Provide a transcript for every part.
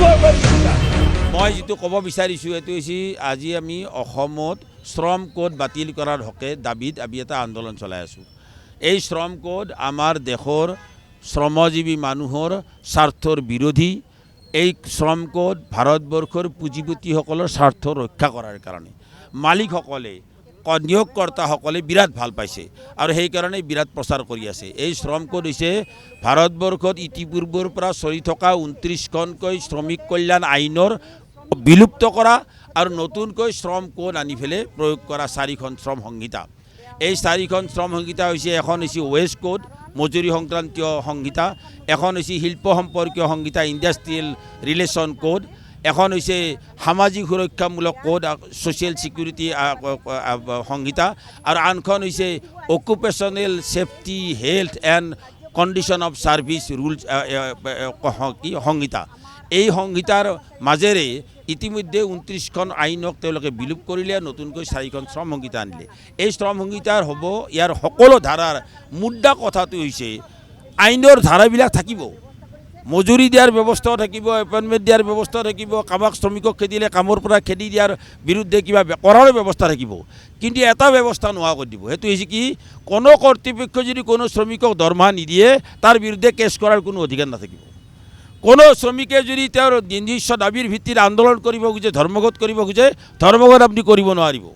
মই যেটো ক'ব বিচাৰিছোঁ এইটো হৈছে আজি আমি অসমত শ্ৰম কোড বাতিল কৰাৰ হকে দাবীত আমি এটা আন্দোলন চলাই আছোঁ। এই শ্ৰম কোড আমাৰ দেশৰ শ্ৰমজীৱী মানুহৰ স্বাৰ্থৰ বিৰোধী। এই শ্ৰম কোড ভাৰতবৰ্ষৰ পুঁজিপতিসকলৰ স্বাৰ্থ ৰক্ষা কৰাৰ কাৰণে মালিকসকলে নিয়োগকৰ্তাসকলে বিৰাট ভাল পাইছে আৰু সেইকাৰণে বিৰাট প্ৰচাৰ কৰি আছে। এই শ্ৰম কোড হৈছে ভাৰতবৰ্ষত ইতিপূৰ্বৰ পৰা চলি থকা 29খনকৈ শ্ৰমিক কল্যাণ আইনৰ বিলুপ্ত কৰা আৰু নতুনকৈ শ্ৰম কোড আনি পেলাই প্ৰয়োগ কৰা 4খন শ্ৰম সংহিতা। এই 4খন শ্ৰম সংহিতা হৈছে এখন হৈছে ৱেজ কোড মজুৰি সংক্ৰান্তীয় সংহিতা, এখন হৈছে শিল্প সম্পৰ্কীয় সংহিতা ইণ্ডাষ্ট্ৰিয়েল ৰিলেশ্যন কোড, এখন হৈছে সামাজিক সুৰক্ষামূলক কোড ছ'চিয়েল ছিকিউৰিটি সংহিতা আৰু আনখন হৈছে occupational safety health and condition of service rules সংহিতা। এই সংহিতাৰ মাজেৰে ইতিমধ্যে 29খন আইনক তেওঁলোকে বিলুপ কৰিলে, নতুনকৈ 4খন শ্ৰম সংহিতা আনিলে। এই শ্ৰম সংহিতাৰ হ'ব ইয়াৰ সকলো ধাৰাৰ মুদ্ৰা কথাটো হৈছে আইনৰ ধাৰাবিলাক থাকিব, মজুৰি দিয়াৰ ব্যৱস্থাও থাকিব, এপইণ্টমেণ্ট দিয়াৰ ব্যৱস্থা থাকিব, কাৰোবাক শ্ৰমিকক খেদিলে কামৰ পৰা খেদি দিয়াৰ বিৰুদ্ধে কিবা কৰাৰ ব্যৱস্থা থাকিব, কিন্তু এটা ব্যৱস্থা নোহোৱা কৰি দিব। সেইটো হৈছে কি, কোনো কৰ্তৃপক্ষ যদি কোনো শ্ৰমিকক দৰমহা নিদিয়ে তাৰ বিৰুদ্ধে কেছ কৰাৰ কোনো অধিকাৰ নাথাকিব। কোনো শ্ৰমিকে যদি তেওঁৰ নিজস্ব দাবীৰ ভিত্তিত আন্দোলন কৰিব খোজে, ধৰ্মঘট কৰিব খোজে, ধৰ্মঘট আপুনি কৰিব নোৱাৰিব।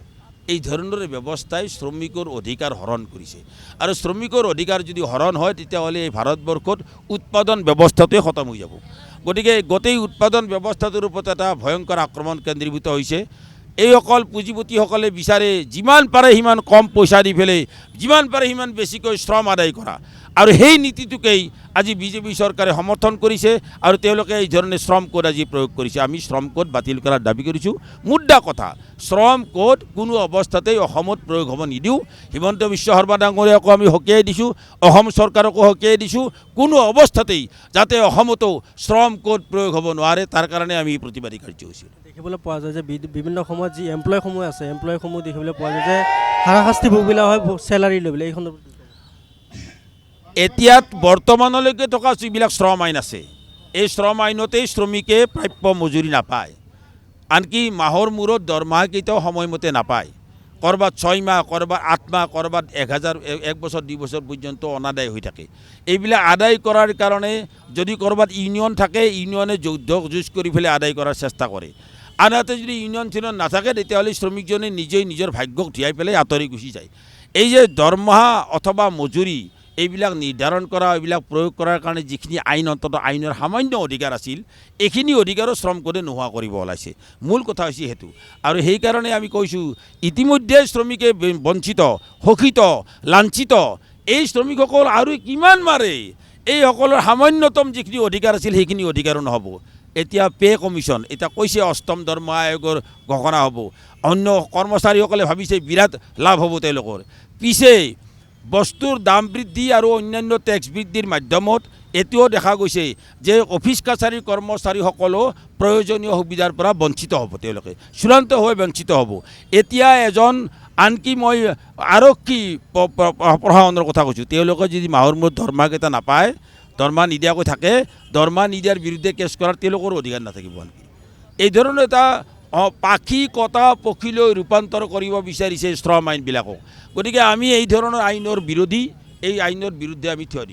এই ধৰণৰ ব্যৱস্থাই শ্ৰমিকৰ অধিকাৰ হৰণ কৰিছে আৰু শ্ৰমিকৰ অধিকাৰ যদি হৰণ হয় তেতিয়াহ'লে এই ভাৰতবৰ্ষত উৎপাদন ব্যৱস্থাটোৱে খতম হৈ যাব। গতিকে গোটেই উৎপাদন ব্যৱস্থাটোৰ ওপৰত এটা ভয়ংকৰ আক্ৰমণ কেন্দ্ৰীভূত হৈছে। এই অকল পুঁজিপতিসকলে বিচাৰে যিমান পাৰে সিমান কম পইচা দি পেলাই যিমান পাৰে সিমান বেছিকৈ শ্ৰম আদায় কৰা, আৰু সেই নীতিটোকেই আজি বিজেপি চৰকাৰে সমৰ্থন কৰিছে আৰু তেওঁলোকে এই ধৰণে শ্ৰম কোড আজি প্ৰয়োগ কৰিছে। আমি শ্ৰম কোড বাতিল কৰাৰ দাবী কৰিছোঁ। মুদ্ৰা কথা, শ্ৰম কোড কোনো অৱস্থাতেই অসমত প্ৰয়োগ হ'ব নিদিওঁ। হিমন্ত বিশ্ব শৰ্মা ডাঙৰীয়াকো আমি সকীয়াই দিছোঁ, অসম চৰকাৰকো সকীয়াই দিছোঁ, কোনো অৱস্থাতেই যাতে অসমতো শ্ৰম কোড প্ৰয়োগ হ'ব নোৱাৰে তাৰ কাৰণে আমি প্ৰতিবাদী কাৰ্যসূচী। দেখিবলৈ পোৱা যায় যে বিভিন্ন সময়ত যি এমপ্লয়সমূহ আছে, এমপ্লয়সমূহ দেখিবলৈ পোৱা যায় যে হাৰাশাস্তি ভোগবিলাক হয় চেলাৰী লৈ পেলাই। এই সন্দৰ্ভত এতিয়া বৰ্তমানলৈকে থকা যিবিলাক শ্ৰম আইন আছে, এই শ্ৰম আইনতেই শ্ৰমিকে প্ৰাপ্য মজুৰি নাপায়, আনকি মাহৰ মূৰত দৰমহা কেইটাও সময়মতে নাপায়। ক'ৰবাত 6 মাহ, ক'ৰবাত 8 মাহ, ক'ৰবাত 1 বছৰ 2 বছৰ পৰ্যন্ত অনাদায় হৈ থাকে। এইবিলাক আদায় কৰাৰ কাৰণে যদি ক'ৰবাত ইউনিয়ন থাকে, ইউনিয়নে যুঁজ কৰি পেলাই আদায় কৰাৰ চেষ্টা কৰে। আনহাতে যদি ইউনিয়ন চিউনিয়ন নাথাকে তেতিয়াহ'লে শ্ৰমিকজনে নিজেই নিজৰ ভাগ্যক ধিয়াই পেলাই আঁতৰি গুচি যায়। এই যে দৰমহা অথবা মজুৰি এইবিলাক নিৰ্ধাৰণ কৰা, এইবিলাক প্ৰয়োগ কৰাৰ কাৰণে যিখিনি আইন অন্ততঃ আইনৰ সামান্য অধিকাৰ আছিল, এইখিনি অধিকাৰো শ্ৰম কোডে নোহোৱা কৰিব ওলাইছে। মূল কথা হৈছে সেইটো। আৰু সেইকাৰণে আমি কৈছোঁ ইতিমধ্যে শ্ৰমিকে বঞ্চিত, শোষিত, লাঞ্ছিত। এই শ্ৰমিকসকল আৰু কিমান মাৰে, এইসকলৰ সামান্যতম যিখিনি অধিকাৰ আছিল সেইখিনি অধিকাৰো নহ'ব। এতিয়া পে কমিশ্যন, এতিয়া কৈছে 8ম দৰমহা আয়োগৰ ঘোষণা হ'ব, অন্য কৰ্মচাৰীসকলে ভাবিছে বিৰাট লাভ হ'ব তেওঁলোকৰ। পিছে বস্তুৰ দাম বৃদ্ধি আৰু অন্যান্য টেক্স বৃদ্ধিৰ মাধ্যমত এতিয়াও দেখা গৈছে যে অফিচ কাছাৰীৰ কৰ্মচাৰীসকলো প্ৰয়োজনীয় সুবিধাৰ পৰা বঞ্চিত হ'ব, তেওঁলোকে চূড়ান্তভাৱে বঞ্চিত হ'ব। এতিয়া আনকি মই আৰক্ষী প্ৰশাসনৰ কথা কৈছোঁ, তেওঁলোকে যদি মাহৰ মূৰত দৰমহাকেইটা নাপায়, দৰমহা নিদিয়াকৈ থাকে, দৰমহা নিদিয়াৰ বিৰুদ্ধে কেছ কৰাৰ তেওঁলোকৰ অধিকাৰ নাথাকিব। আনকি এই ধৰণৰ এটা পাখি কটা পক্ষীলৈ ৰূপান্তৰ কৰিব বিচাৰিছে শ্ৰম আইনবিলাকক। গতিকে আমি এই ধৰণৰ আইনৰ বিৰোধী, এই আইনৰ বিৰুদ্ধে আমি থিয় দিছোঁ।